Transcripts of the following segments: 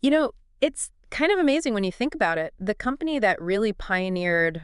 You know, it's kind of amazing when you think about it. The company that really pioneered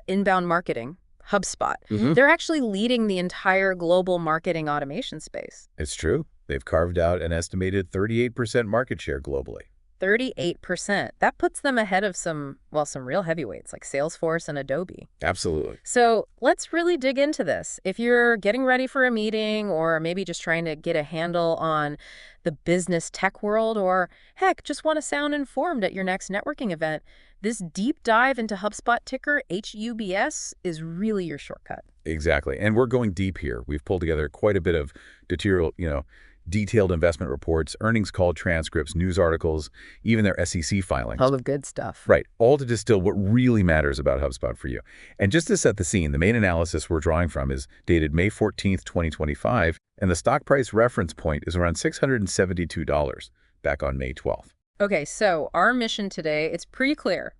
inbound marketing, HubSpot, Hmm. they're actually leading the entire global marketing automation space. It's true. They've carved out an estimated 38% market share globally. 38%. That puts them ahead of some real heavyweights like Salesforce and Adobe. Absolutely. So let's really dig into this. If you're getting ready for a meeting or maybe just trying to get a handle on the business tech world, or heck, just want to sound informed at your next networking event, this deep dive into HubSpot ticker HUBS is really your shortcut. Exactly. And we're going deep here. We've pulled together quite a bit of detailed investment reports, earnings call transcripts, news articles, even their SEC filings. All of good stuff. Right. All to distill what really matters about HubSpot for you. And just to set the scene, the main analysis we're drawing from is dated May 14th, 2025, and the stock price reference point is around $672 back on May 12th. Okay, so our mission today, it's pretty clear.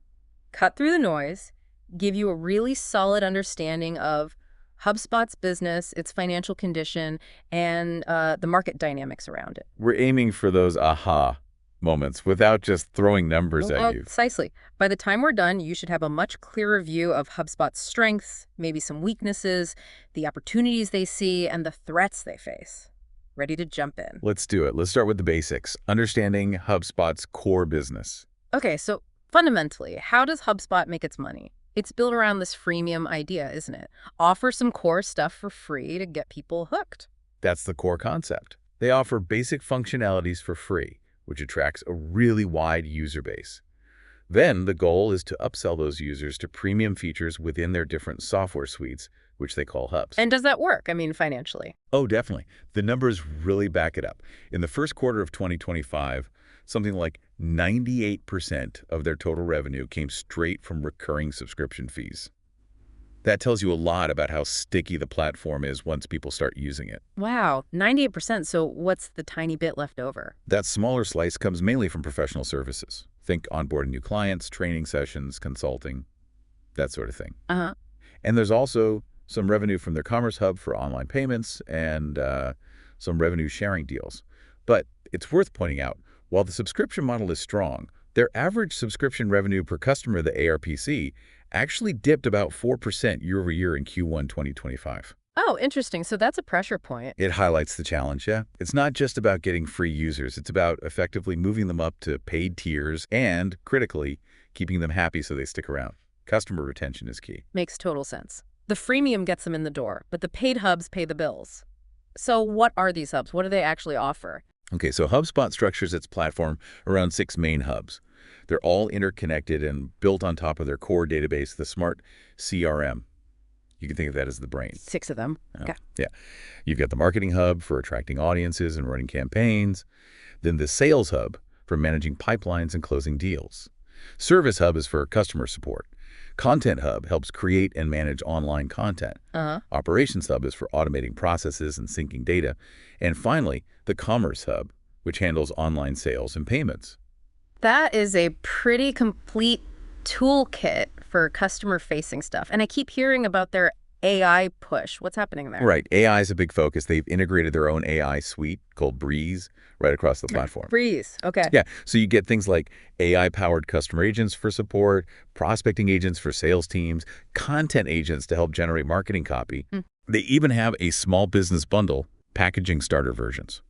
Cut through the noise, give you a really solid understanding of HubSpot's business, its financial condition, and the market dynamics around it. We're aiming for those aha moments without just throwing numbers at you. Precisely. By the time we're done, you should have a much clearer view of HubSpot's strengths, maybe some weaknesses, the opportunities they see, and the threats they face. Ready to jump in. Let's do it. Let's start with the basics, understanding HubSpot's core business. Okay, so fundamentally, how does HubSpot make its money? It's built around this freemium idea, isn't it? Offer some core stuff for free to get people hooked. That's the core concept. They offer basic functionalities for free, which attracts a really wide user base. Then the goal is to upsell those users to premium features within their different software suites, which they call hubs. And does that work? I mean, financially. Oh, definitely. The numbers really back it up. In the first quarter of 2025, something like 98% of their total revenue came straight from recurring subscription fees. That tells you a lot about how sticky the platform is once people start using it. Wow, 98%. So what's the tiny bit left over? That smaller slice comes mainly from professional services. Think onboarding new clients, training sessions, consulting, that sort of thing. Uh-huh. And there's also some revenue from their Commerce Hub for online payments and some revenue sharing deals. But it's worth pointing out, while the subscription model is strong, their average subscription revenue per customer, the ARPC, actually dipped about 4% year over year in Q1 2025. Oh, interesting. So that's a pressure point. It highlights the challenge, yeah? It's not just about getting free users. It's about effectively moving them up to paid tiers and, critically, keeping them happy so they stick around. Customer retention is key. Makes total sense. The freemium gets them in the door, but the paid hubs pay the bills. So what are these hubs? What do they actually offer? Okay, so HubSpot structures its platform around 6 main hubs. They're all interconnected and built on top of their core database, the Smart CRM. You can think of that as the brain. 6 of them. Okay. Yeah. You've got the Marketing Hub for attracting audiences and running campaigns. Then the Sales Hub for managing pipelines and closing deals. Service Hub is for customer support. Content Hub helps create and manage online content. Uh-huh. Operations Hub is for automating processes and syncing data. And finally, the Commerce Hub, which handles online sales and payments. That is a pretty complete toolkit for customer-facing stuff. And I keep hearing about their AI push. What's happening there? Right. AI is a big focus. They've integrated their own AI suite called Breeze right across the platform. Breeze. Okay. Yeah. So you get things like AI-powered customer agents for support, prospecting agents for sales teams, content agents to help generate marketing copy. They even have a small business bundle, packaging starter versions.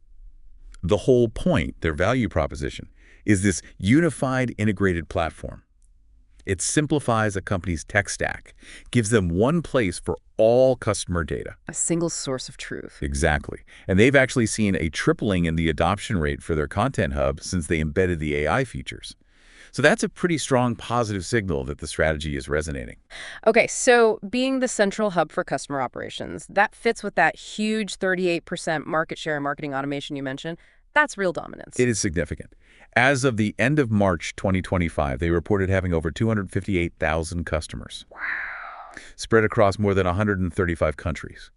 The whole point, their value proposition, is this unified integrated platform. It simplifies a company's tech stack, gives them one place for all customer data. A single source of truth. Exactly. And they've actually seen a tripling in the adoption rate for their Content Hub since they embedded the AI features. So that's a pretty strong positive signal that the strategy is resonating. Okay, so being the central hub for customer operations, that fits with that huge 38% market share in marketing automation you mentioned. That's real dominance. It is significant. As of the end of March 2025, they reported having over 258,000 customers. Wow. Spread across more than 135 countries.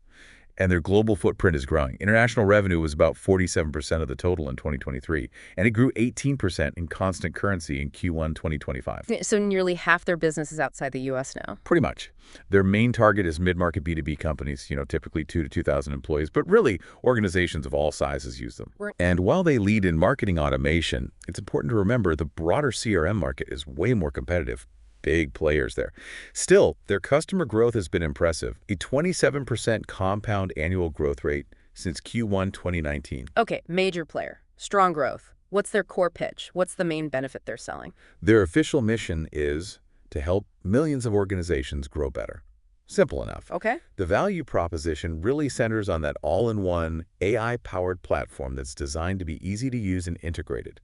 And their global footprint is growing. International revenue was about 47% of the total in 2023, and it grew 18% in constant currency in Q1 2025. So nearly half their business is outside the U.S. now. Pretty much. Their main target is mid-market B2B companies, typically 2 to 2,000 employees, but really organizations of all sizes use them. Right. And while they lead in marketing automation, it's important to remember the broader CRM market is way more competitive. Big players there. Still, their customer growth has been impressive, a 27% compound annual growth rate since Q1 2019. Okay, major player, strong growth. What's their core pitch? What's the main benefit they're selling? Their official mission is to help millions of organizations grow better. Simple enough. Okay. The value proposition really centers on that all-in-one AI-powered platform that's designed to be easy to use and integrated.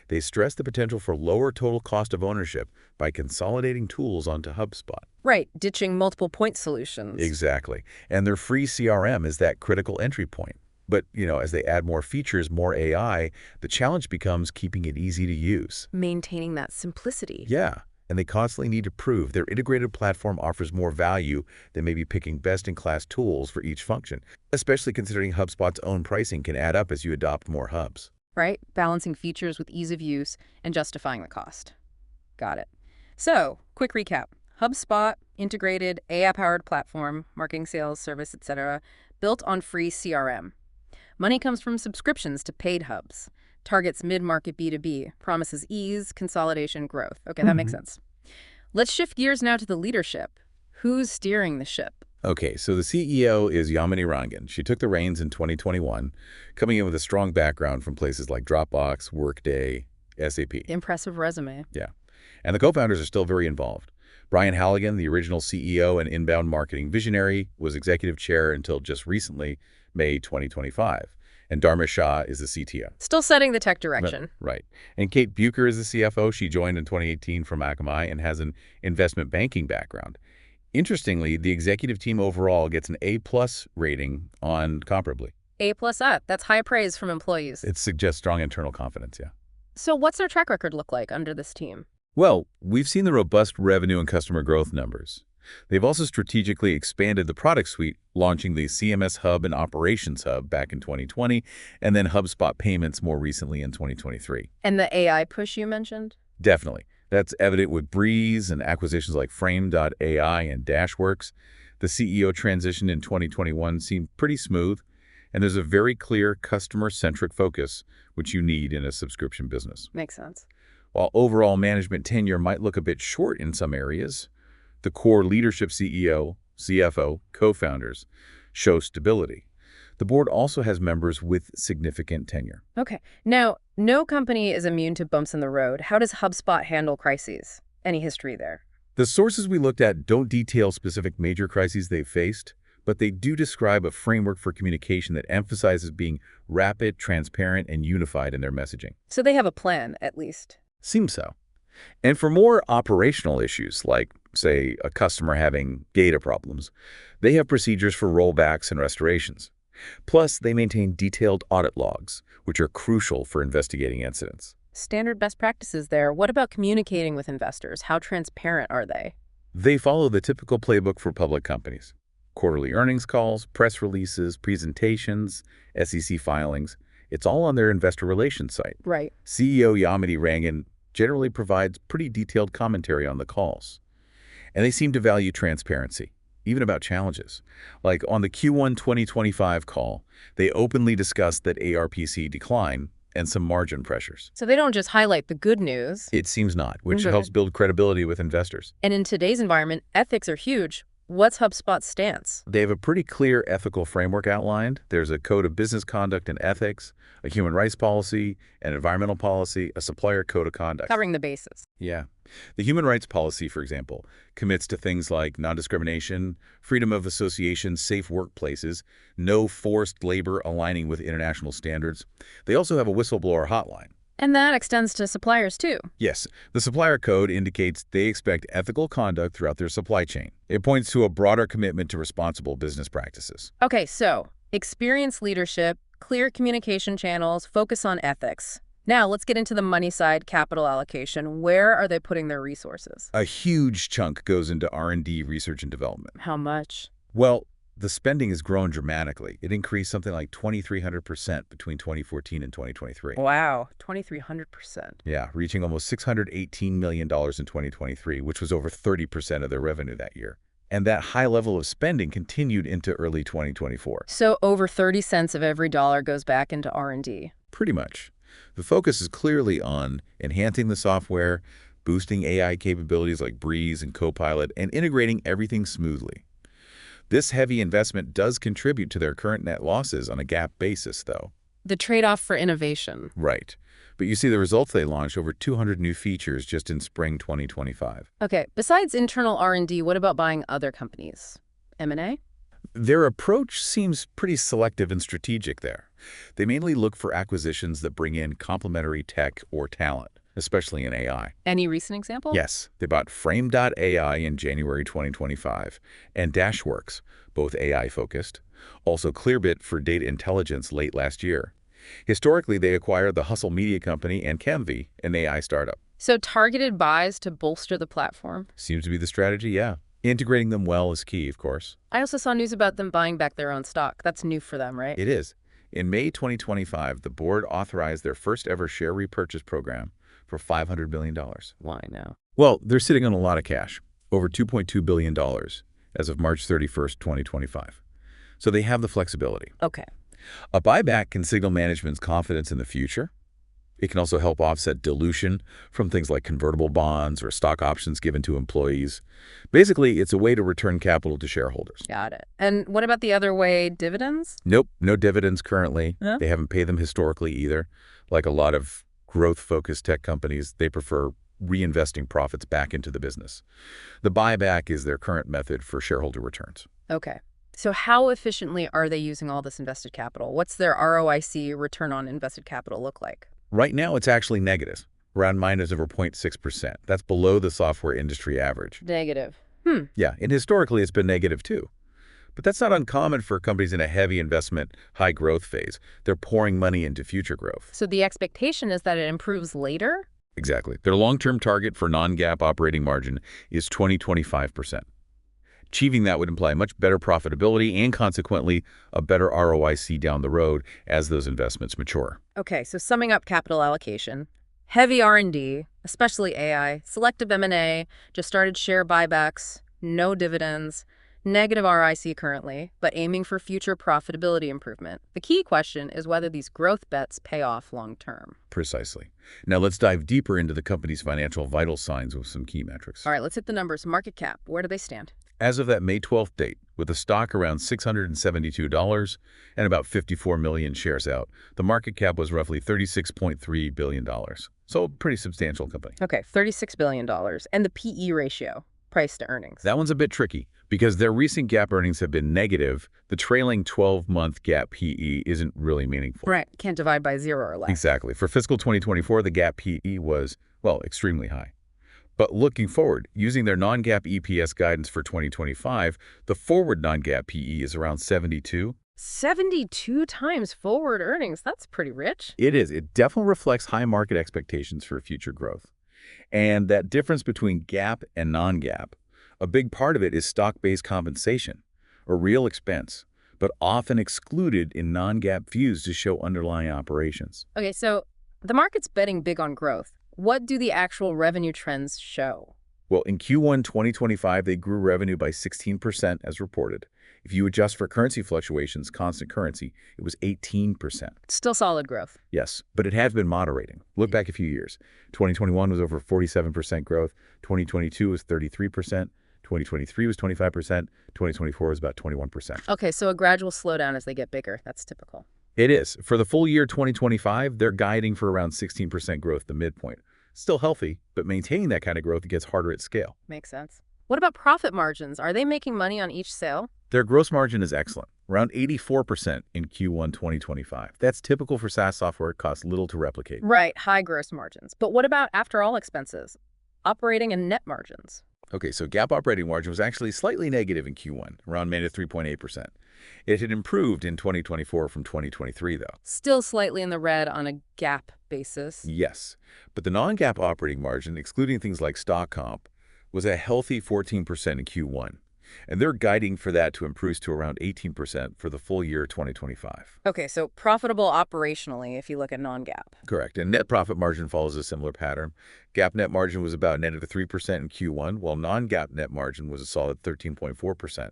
They stress the potential for lower total cost of ownership by consolidating tools onto HubSpot. Right, ditching multiple point solutions. Exactly. And their free CRM is that critical entry point. But, as they add more features, more AI, the challenge becomes keeping it easy to use. Maintaining that simplicity. Yeah. And they constantly need to prove their integrated platform offers more value than maybe picking best-in-class tools for each function, especially considering HubSpot's own pricing can add up as you adopt more hubs. Right? Balancing features with ease of use and justifying the cost. Got it. So, quick recap. HubSpot, integrated, AI-powered platform, marketing, sales, service, etc., built on free CRM. Money comes from subscriptions to paid hubs. Targets mid-market B2B, promises ease, consolidation, growth. Okay, that makes sense. Let's shift gears now to the leadership. Who's steering the ship? Okay, so the CEO is Yamini Rangan. She took the reins in 2021, coming in with a strong background from places like Dropbox, Workday, SAP. Impressive resume. Yeah. And the co-founders are still very involved. Brian Halligan, the original CEO and inbound marketing visionary, was executive chair until just recently, May 2025. And Dharmesh Shah is the CTO. Still setting the tech direction. Right. And Kate Bucher is the CFO. She joined in 2018 from Akamai and has an investment banking background. Interestingly, the executive team overall gets an A+ rating on Comparably. A+, that's high praise from employees. It suggests strong internal confidence, yeah. So what's their track record look like under this team? Well, we've seen the robust revenue and customer growth numbers. They've also strategically expanded the product suite, launching the CMS Hub and Operations Hub back in 2020, and then HubSpot Payments more recently in 2023. And the AI push you mentioned? Definitely. That's evident with Breeze and acquisitions like Frame.ai and Dashworks. The CEO transition in 2021 seemed pretty smooth, and there's a very clear customer-centric focus, which you need in a subscription business. Makes sense. While overall management tenure might look a bit short in some areas, the core leadership CEO, CFO, co-founders show stability. The board also has members with significant tenure. Okay. Now, no company is immune to bumps in the road. How does HubSpot handle crises? Any history there? The sources we looked at don't detail specific major crises they've faced, but they do describe a framework for communication that emphasizes being rapid, transparent, and unified in their messaging. So they have a plan, at least. Seems so. And for more operational issues, like, say, a customer having data problems, they have procedures for rollbacks and restorations. Plus, they maintain detailed audit logs, which are crucial for investigating incidents. Standard best practices there. What about communicating with investors? How transparent are they? They follow the typical playbook for public companies. Quarterly earnings calls, press releases, presentations, SEC filings. It's all on their investor relations site. Right. CEO Yamini Rangan generally provides pretty detailed commentary on the calls. And they seem to value transparency, even about challenges. Like on the Q1 2025 call, they openly discussed that ARPC decline and some margin pressures. So they don't just highlight the good news. It seems not, which helps build credibility with investors. And in today's environment, ethics are huge. What's HubSpot's stance? They have a pretty clear ethical framework outlined. There's a code of business conduct and ethics, a human rights policy, an environmental policy, a supplier code of conduct. Covering the bases. Yeah. The human rights policy, for example, commits to things like non-discrimination, freedom of association, safe workplaces, no forced labor aligning with international standards. They also have a whistleblower hotline. And that extends to suppliers, too. Yes, the supplier code indicates they expect ethical conduct throughout their supply chain. It points to a broader commitment to responsible business practices. Okay, so experienced leadership, clear communication channels, focus on ethics. Now, let's get into the money side, capital allocation. Where are they putting their resources? A huge chunk goes into R&D, research and development. How much? Well, The spending has grown dramatically. It increased something like 2,300% between 2014 and 2023. Wow, 2,300%. Yeah, reaching almost $618 million in 2023, which was over 30% of their revenue that year. And that high level of spending continued into early 2024. So over 30 cents of every dollar goes back into R&D. Pretty much. The focus is clearly on enhancing the software, boosting AI capabilities like Breeze and Copilot, and integrating everything smoothly. This heavy investment does contribute to their current net losses on a GAAP basis, though. The trade-off for innovation. Right. But you see the results. They launched over 200 new features just in spring 2025. Okay, besides internal R&D, what about buying other companies? M&A? Their approach seems pretty selective and strategic there. They mainly look for acquisitions that bring in complementary tech or talent, especially in AI. Any recent example? Yes, they bought Frame.ai in January 2025 and Dashworks, both AI-focused. Also Clearbit for data intelligence late last year. Historically, they acquired the Hustle Media Company and Chemvi, an AI startup. So targeted buys to bolster the platform? Seems to be the strategy, yeah. Integrating them well is key, of course. I also saw news about them buying back their own stock. That's new for them, right? It is. In May 2025, the board authorized their first-ever share repurchase program for $500 million. Why now? Well, they're sitting on a lot of cash, over $2.2 billion as of March 31st, 2025. So they have the flexibility. Okay. A buyback can signal management's confidence in the future. It can also help offset dilution from things like convertible bonds or stock options given to employees. Basically, it's a way to return capital to shareholders. Got it. And what about the other way, dividends? Nope, no dividends currently. Huh? They haven't paid them historically either. Like a lot of growth-focused tech companies, they prefer reinvesting profits back into the business. The buyback is their current method for shareholder returns. Okay. So how efficiently are they using all this invested capital? What's their ROIC, return on invested capital, look like? Right now, it's actually negative, around minus over 0.6%. That's below the software industry average. Negative. Yeah, and historically, it's been negative too. But that's not uncommon for companies in a heavy investment, high growth phase. They're pouring money into future growth. So the expectation is that it improves later? Exactly. Their long-term target for non-GAAP operating margin is 20-25%. Achieving that would imply much better profitability and, consequently, a better ROIC down the road as those investments mature. Okay, so summing up capital allocation, heavy R&D, especially AI, selective M&A, just started share buybacks, no dividends, negative ROIC currently, but aiming for future profitability improvement. The key question is whether these growth bets pay off long term. Precisely. Now let's dive deeper into the company's financial vital signs with some key metrics. All right, let's hit the numbers. Market cap, where do they stand? As of that May 12th date, with the stock around $672 and about 54 million shares out, the market cap was roughly $36.3 billion. So a pretty substantial company. Okay, $36 billion. And the PE ratio, price to earnings. That one's a bit tricky because their recent GAAP earnings have been negative. The trailing 12-month GAAP PE isn't really meaningful. Right, can't divide by 0 or less. Exactly. For fiscal 2024, the GAAP PE was, well, extremely high. But looking forward, using their non-GAAP EPS guidance for 2025, the forward non-GAAP PE is around 72. 72 times forward earnings. That's pretty rich. It is. It definitely reflects high market expectations for future growth. And that difference between GAAP and non-GAAP, a big part of it is stock-based compensation, a real expense, but often excluded in non-GAAP views to show underlying operations. Okay, so the market's betting big on growth. What do the actual revenue trends show? Well, in Q1 2025, they grew revenue by 16% as reported. If you adjust for currency fluctuations, constant currency, it was 18%. Still solid growth. Yes, but it has been moderating. Look back a few years. 2021 was over 47% growth. 2022 was 33%. 2023 was 25%. 2024 was about 21%. Okay, so a gradual slowdown as they get bigger. That's typical. It is. For the full year 2025, they're guiding for around 16% growth at the midpoint. Still healthy, but maintaining that kind of growth gets harder at scale. Makes sense. What about profit margins? Are they making money on each sale? Their gross margin is excellent, around 84% in Q1 2025. That's typical for SaaS software. It costs little to replicate. Right, high gross margins. But what about after all expenses? Operating and net margins? Okay, so GAAP operating margin was actually slightly negative in Q1, around -3.8%. It had improved in 2024 from 2023, though. Still slightly in the red on a GAAP basis. Yes, but the non-GAAP operating margin, excluding things like stock comp, was a healthy 14% in Q1. And they're guiding for that to improve to around 18% for the full year 2025. Okay, so profitable operationally if you look at non-GAAP. Correct. And net profit margin follows a similar pattern. GAAP net margin was about -3% in Q1, while non-GAAP net margin was a solid 13.4%.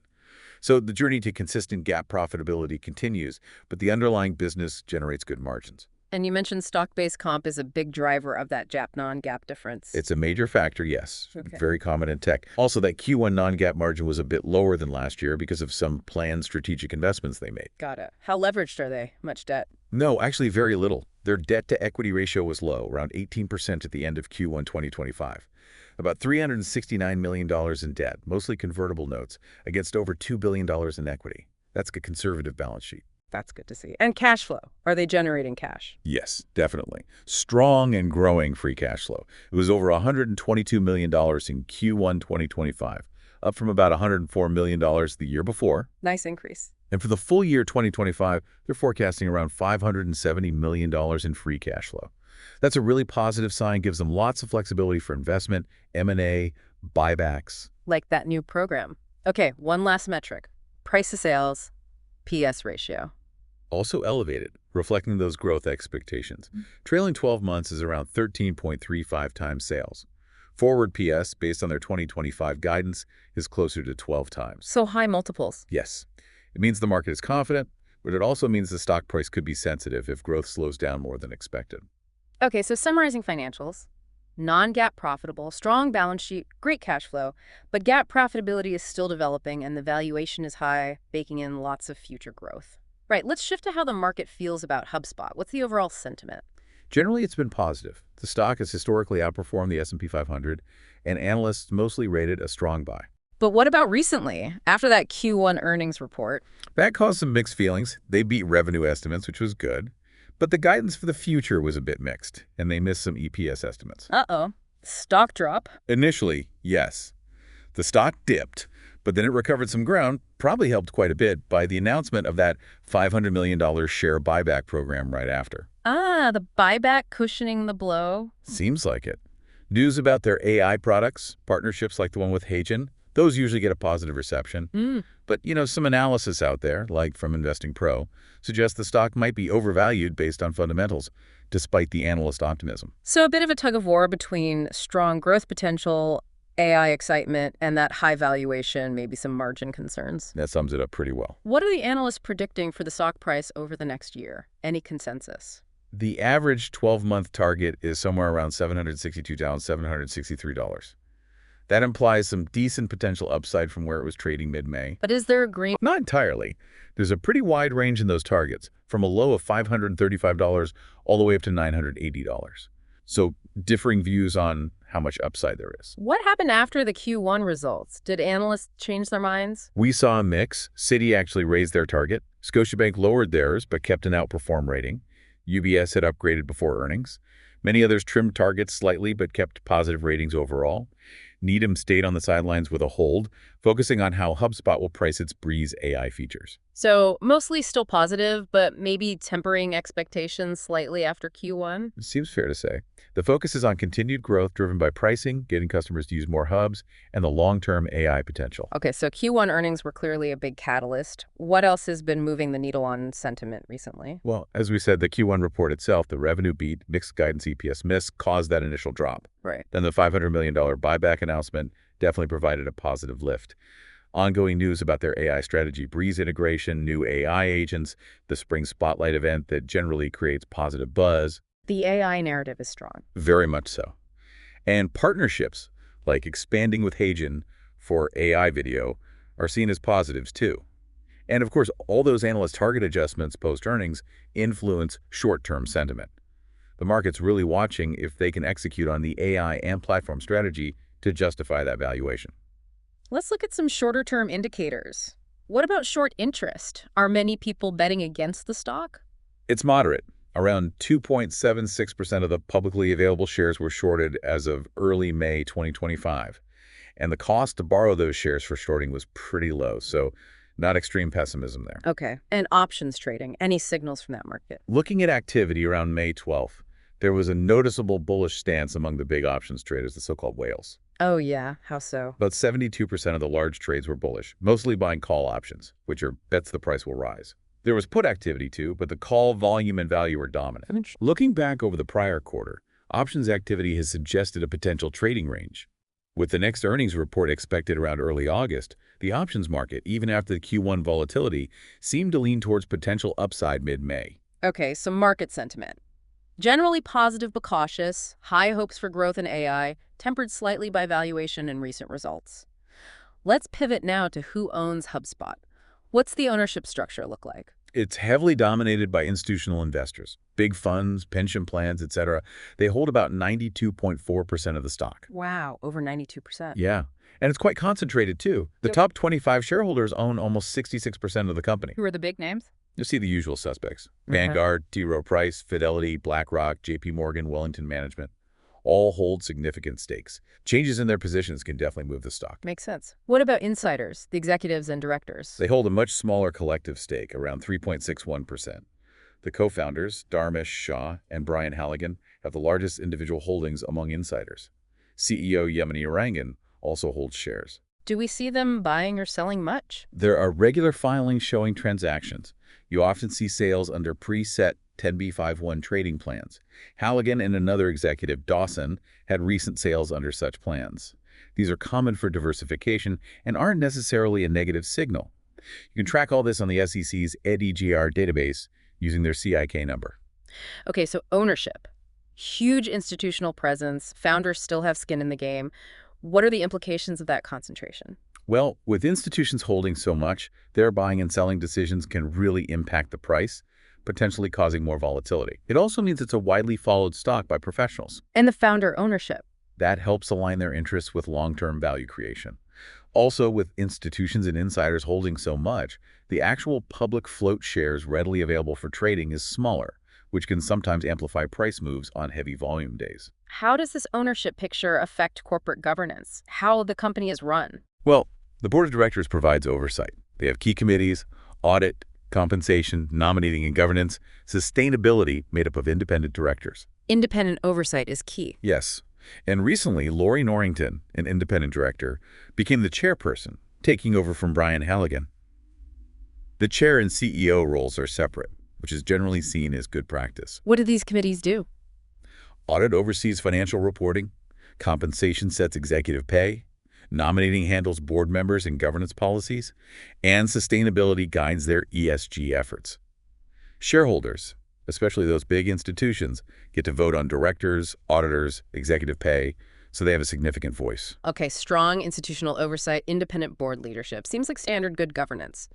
So the journey to consistent GAAP profitability continues, but the underlying business generates good margins. And you mentioned stock-based comp is a big driver of that GAAP non-GAAP difference. It's a major factor, yes. Okay. Very common in tech. Also, that Q1 non-GAAP margin was a bit lower than last year because of some planned strategic investments they made. Got it. How leveraged are they? Much debt? No, actually very little. Their debt-to-equity ratio was low, around 18% at the end of Q1 2025. About $369 million in debt, mostly convertible notes, against over $2 billion in equity. That's a conservative balance sheet. That's good to see. And cash flow. Are they generating cash? Yes, definitely. Strong and growing free cash flow. It was over $122 million in Q1 2025, up from about $104 million the year before. Nice increase. And for the full year 2025, they're forecasting around $570 million in free cash flow. That's a really positive sign, gives them lots of flexibility for investment, M&A, buybacks. Like that new program. Okay, one last metric. Price to sales, PS ratio. Also elevated, reflecting those growth expectations. Trailing 12 months is around 13.35 times sales. Forward PS, based on their 2025 guidance, is closer to 12 times. So high multiples. Yes. It means the market is confident, but it also means the stock price could be sensitive if growth slows down more than expected. Okay, so summarizing financials. Non-GAAP profitable, strong balance sheet, great cash flow, but GAAP profitability is still developing and the valuation is high, baking in lots of future growth. Right, let's shift to how the market feels about HubSpot. What's the overall sentiment? Generally, it's been positive. The stock has historically outperformed the S&P 500, and analysts mostly rated a strong buy. But what about recently, after that Q1 earnings report? That caused some mixed feelings. They beat revenue estimates, which was good. But the guidance for the future was a bit mixed, and they missed some EPS estimates. Uh-oh. Stock drop? Initially, yes. The stock dipped, but then it recovered some ground, probably helped quite a bit by the announcement of that $500 million share buyback program right after. Ah, the buyback cushioning the blow? Seems like it. News about their AI products, partnerships like the one with Hagen, those usually get a positive reception. But, some analysis out there, like from Investing Pro, suggests the stock might be overvalued based on fundamentals, despite the analyst optimism. So a bit of a tug of war between strong growth potential, AI excitement, and that high valuation, maybe some margin concerns. That sums it up pretty well. What are the analysts predicting for the stock price over the next year? Any consensus? The average 12-month target is somewhere around $762 to $763. That implies some decent potential upside from where it was trading mid-May. But is there agreement? Not entirely. There's a pretty wide range in those targets, from a low of $535 all the way up to $980. So differing views on how much upside there is. What happened after the Q1 results? Did analysts change their minds? We saw a mix. Citi actually raised their target. Scotiabank lowered theirs, but kept an outperform rating. UBS had upgraded before earnings. Many others trimmed targets slightly, but kept positive ratings overall. Needham stayed on the sidelines with a hold, focusing on how HubSpot will price its Breeze AI features. So mostly still positive, but maybe tempering expectations slightly after Q1? It seems fair to say. The focus is on continued growth driven by pricing, getting customers to use more hubs, and the long-term AI potential. Okay, so Q1 earnings were clearly a big catalyst. What else has been moving the needle on sentiment recently? Well, as we said, the Q1 report itself, the revenue beat, mixed guidance EPS miss, caused that initial drop. Right. Then the $500 million buyback announcement definitely provided a positive lift. Ongoing news about their AI strategy, Breeze integration, new AI agents, the spring spotlight event that generally creates positive buzz. The AI narrative is strong. Very much so. And partnerships, like expanding with Hagen for AI video, are seen as positives too. And of course, all those analyst target adjustments post-earnings influence short-term sentiment. The market's really watching if they can execute on the AI and platform strategy to justify that valuation. Let's look at some shorter-term indicators. What about short interest? Are many people betting against the stock? It's moderate. Around 2.76% of the publicly available shares were shorted as of early May 2025. And the cost to borrow those shares for shorting was pretty low, so not extreme pessimism there. Okay. And options trading, any signals from that market? Looking at activity around May 12th, there was a noticeable bullish stance among the big options traders, the so-called whales. Oh, yeah. How so? About 72% of the large trades were bullish, mostly buying call options, which are bets the price will rise. There was put activity too, but the call volume and value were dominant. Looking back over the prior quarter, options activity has suggested a potential trading range. With the next earnings report expected around early August, the options market, even after the Q1 volatility, seemed to lean towards potential upside mid-May. Okay, so market sentiment. Generally positive but cautious, high hopes for growth in AI, tempered slightly by valuation and recent results. Let's pivot now to who owns HubSpot. What's the ownership structure look like? It's heavily dominated by institutional investors, big funds, pension plans, etc. They hold about 92.4% of the stock. Wow, over 92%. Yeah, and it's quite concentrated too. The Yep. top 25 shareholders own almost 66% of the company. Who are the big names? You'll see the usual suspects. Okay. Vanguard, T. Rowe Price, Fidelity, BlackRock, JP Morgan, Wellington Management. All hold significant stakes. Changes in their positions can definitely move the stock. Makes sense. What about insiders, the executives and directors? They hold a much smaller collective stake, around 3.61%. The co-founders, Dharmesh Shah and Brian Halligan, have the largest individual holdings among insiders. CEO Yamini Rangan also holds shares. Do we see them buying or selling much? There are regular filings showing transactions. You often see sales under preset 10b5-1 trading plans. Halligan and another executive, Dawson, had recent sales under such plans. These are common for diversification and aren't necessarily a negative signal. You can track all this on the SEC's EDGR database using their CIK number. Okay, so ownership. Huge institutional presence, founders still have skin in the game. What are the implications of that concentration? Well, with institutions holding so much, their buying and selling decisions can really impact the price, potentially causing more volatility. It also means it's a widely followed stock by professionals. And the founder ownership. That helps align their interests with long-term value creation. Also, with institutions and insiders holding so much, the actual public float shares readily available for trading is smaller, which can sometimes amplify price moves on heavy volume days. How does this ownership picture affect corporate governance? How the company is run? Well, the board of directors provides oversight. They have key committees, audit, compensation, nominating and governance, sustainability made up of independent directors. Independent oversight is key. Yes. And recently, Lori Norrington, an independent director, became the chairperson, taking over from Brian Halligan. The chair and CEO roles are separate, which is generally seen as good practice. What do these committees do? Audit oversees financial reporting, compensation sets executive pay, nominating handles board members and governance policies, and sustainability guides their ESG efforts. Shareholders, especially those big institutions, get to vote on directors, auditors, executive pay, so they have a significant voice. Okay, strong institutional oversight, independent board leadership. Seems like standard good governance.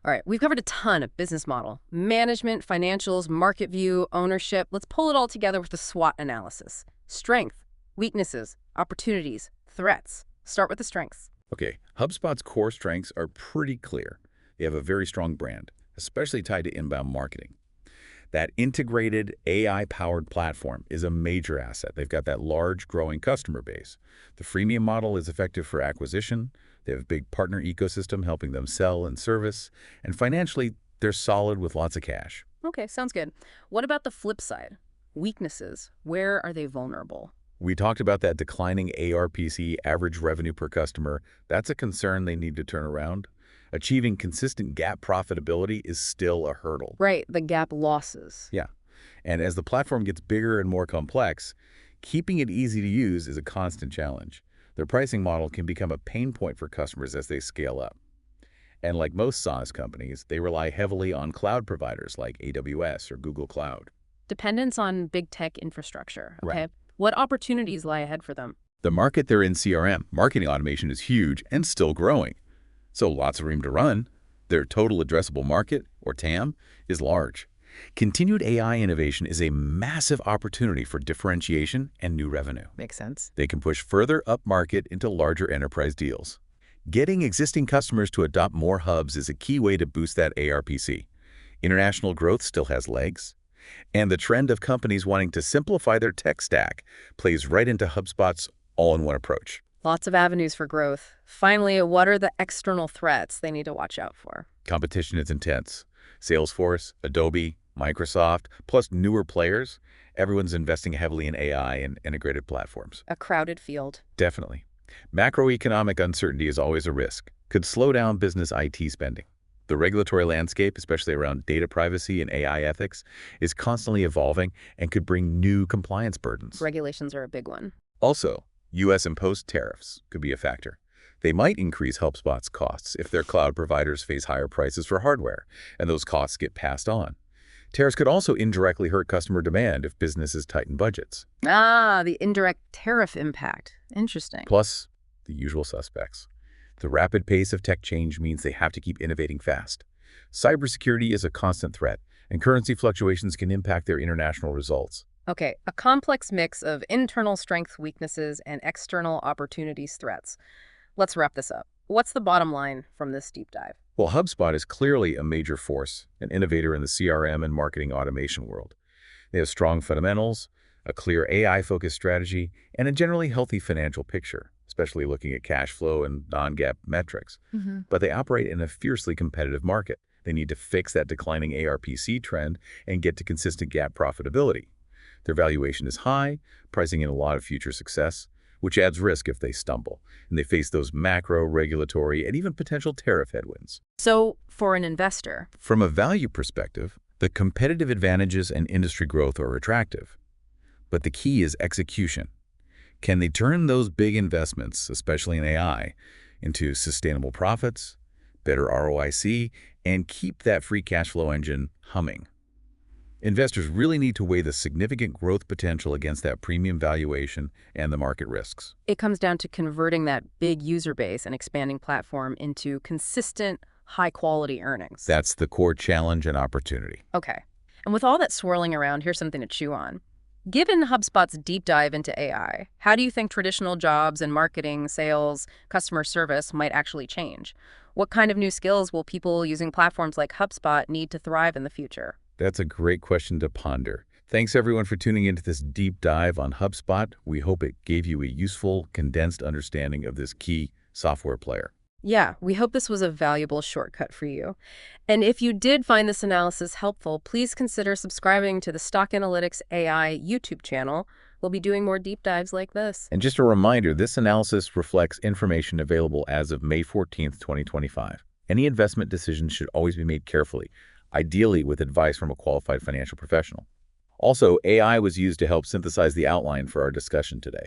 All right, we've covered a ton of business model, management, financials, market view, ownership. Let's pull it all together with a SWOT analysis. Strength, weaknesses, opportunities, threats. Start with the strengths. Okay, HubSpot's core strengths are pretty clear. They have a very strong brand, especially tied to inbound marketing. That integrated AI-powered platform is a major asset. They've got that large, growing customer base. The freemium model is effective for acquisition. They have a big partner ecosystem helping them sell and service. And financially, they're solid with lots of cash. Okay, sounds good. What about the flip side? Weaknesses. Where are they vulnerable? We talked about that declining ARPC, average revenue per customer. That's a concern they need to turn around. Achieving consistent GAAP profitability is still a hurdle. Right, the gap losses. Yeah. And as the platform gets bigger and more complex, keeping it easy to use is a constant challenge. Their pricing model can become a pain point for customers as they scale up. And like most SaaS companies, they rely heavily on cloud providers like AWS or Google Cloud. Dependence on big tech infrastructure, okay? Right. What opportunities lie ahead for them? The market they're in CRM, marketing automation, is huge and still growing. So lots of room to run. Their total addressable market, or TAM, is large. Continued AI innovation is a massive opportunity for differentiation and new revenue. Makes sense. They can push further upmarket into larger enterprise deals. Getting existing customers to adopt more hubs is a key way to boost that ARPC. International growth still has legs. And the trend of companies wanting to simplify their tech stack plays right into HubSpot's all-in-one approach. Lots of avenues for growth. Finally, what are the external threats they need to watch out for? Competition is intense. Salesforce, Adobe, Microsoft, plus newer players, everyone's investing heavily in AI and integrated platforms. A crowded field. Definitely. Macroeconomic uncertainty is always a risk. Could slow down business IT spending. The regulatory landscape, especially around data privacy and AI ethics, is constantly evolving and could bring new compliance burdens. Regulations are a big one. Also, U.S. imposed tariffs could be a factor. They might increase HubSpot's costs if their cloud providers face higher prices for hardware, and those costs get passed on. Tariffs could also indirectly hurt customer demand if businesses tighten budgets. Ah, the indirect tariff impact. Interesting. Plus, the usual suspects. The rapid pace of tech change means they have to keep innovating fast. Cybersecurity is a constant threat, and currency fluctuations can impact their international results. Okay, a complex mix of internal strengths, weaknesses, and external opportunities, threats. Let's wrap this up. What's the bottom line from this deep dive? Well, HubSpot is clearly a major force, an innovator in the CRM and marketing automation world. They have strong fundamentals, a clear AI-focused strategy, and a generally healthy financial picture, especially looking at cash flow and non-GAAP metrics. But they operate in a fiercely competitive market. They need to fix that declining ARPC trend and get to consistent GAAP profitability. Their valuation is high, pricing in a lot of future success, which adds risk if they stumble, and they face those macro, regulatory, and even potential tariff headwinds. So, for an investor, From a value perspective, the competitive advantages and industry growth are attractive. But the key is execution. Can they turn those big investments, especially in AI, into sustainable profits, better ROIC, and keep that free cash flow engine humming? Investors really need to weigh the significant growth potential against that premium valuation and the market risks. it comes down to converting that big user base and expanding platform into consistent, high-quality earnings. That's the core challenge and opportunity. Okay. And with all that swirling around, here's something to chew on. Given HubSpot's deep dive into AI, how do you think traditional jobs in marketing, sales, customer service might actually change? What kind of new skills will people using platforms like HubSpot need to thrive in the future? That's a great question to ponder. Thanks everyone for tuning into this deep dive on HubSpot. We hope it gave you a useful, condensed understanding of this key software player. Yeah, we hope this was a valuable shortcut for you. And if you did find this analysis helpful, please consider subscribing to the Stock Analytics AI YouTube channel. We'll be doing more deep dives like this. And just a reminder, this analysis reflects information available as of May 14th, 2025. Any investment decisions should always be made carefully, ideally with advice from a qualified financial professional. Also, AI was used to help synthesize the outline for our discussion today.